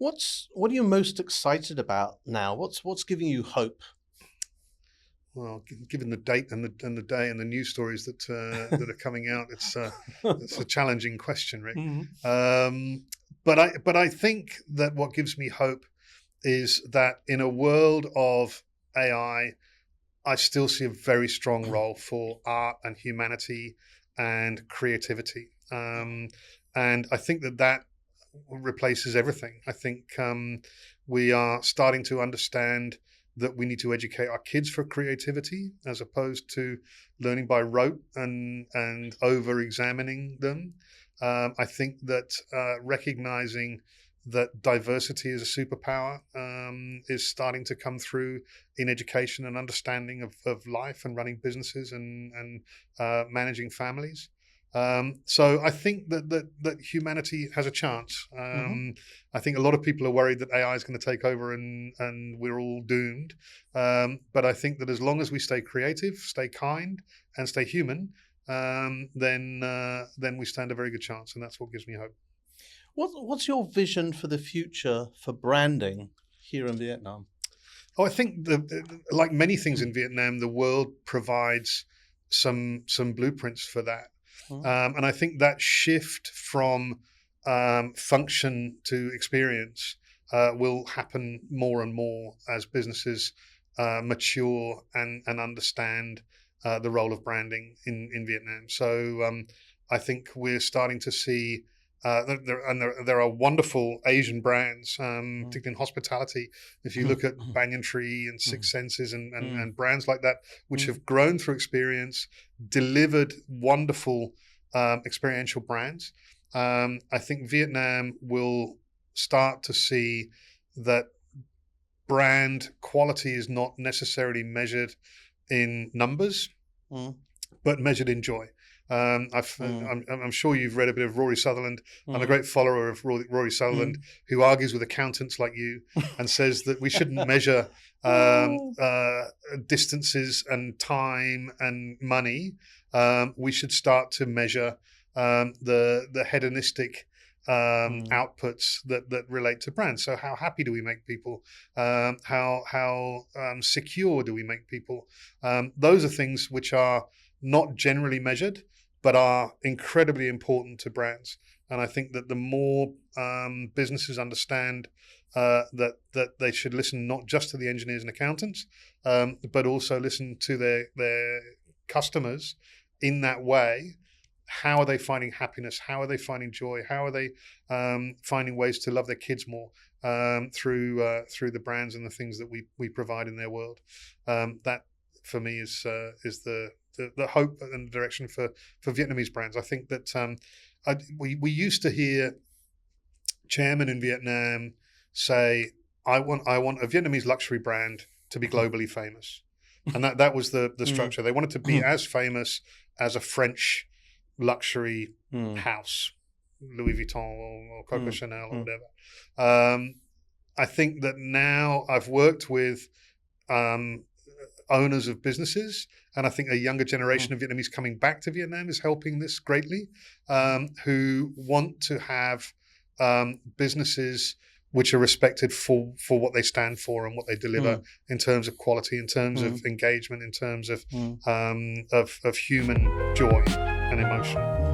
What are you most excited about now? What's giving you hope? Well, given the date and the day and the news stories that that are coming out, it's a challenging question, Rick. Mhm. But I think that what gives me hope is that in a world of AI, I still see a very strong role for art and humanity and creativity, and I think that replaces everything. I think we are starting to understand that we need to educate our kids for creativity as opposed to learning by rote and over examining them. I think that recognizing that diversity is a superpower is starting to come through in education and understanding of life and running businesses and managing families. So I think that humanity has a chance. Mhm. I think a lot of people are worried that AI is going to take over and we're all doomed. But I think that as long as we stay creative, stay kind, and stay human, then we stand a very good chance, and that's what gives me hope. What's your vision for the future for branding here in Vietnam? Oh, I think like many things in Vietnam, the world provides some blueprints for that. Mhm. And I think that shift from function to experience will happen more and more as businesses mature and understand the role of branding in Vietnam. So I think we're starting to see. There are wonderful Asian brands, Mhm. particularly in hospitality. If you look at Banyan Tree and Six Mhm. Senses Mhm. and brands like that, which Mhm. have grown through experience, delivered wonderful experiential brands. I think Vietnam will start to see that brand quality is not necessarily measured in numbers, Mhm. but measured in joy. Mhm. I'm sure you've read a bit of Rory Sutherland. I'm a Mhm. great follower of Rory Sutherland, Mhm. who argues with accountants like you and says that we shouldn't measure Oh. distances and time and money. We should start to measure the hedonistic Mhm. outputs that relate to brands. So how happy do we make people? How secure do we make people? Those are things which are not generally measured, but are incredibly important to brands. And I think that the more businesses understand that they should listen not just to the engineers and accountants, but also listen to their customers in that way. How are they finding happiness? How are they finding joy? How are they finding ways to love their kids more through the brands and the things that we provide in their world? That for me is the hope and the direction for Vietnamese brands. I think that we used to hear chairmen in Vietnam say, I want a Vietnamese luxury brand to be globally famous," and that was the Mhm. structure. They wanted to be as famous as a French luxury Mhm. house, Louis Vuitton or Coco Mhm. Chanel or Mhm. whatever. I think that now I've worked with um, owners of businesses, and I think a younger generation of Vietnamese coming back to Vietnam is helping this greatly, who want to have businesses which are respected for what they stand for and what they deliver Mhm. in terms of quality, in terms of Mhm. engagement, in terms Mhm. of human joy and emotion.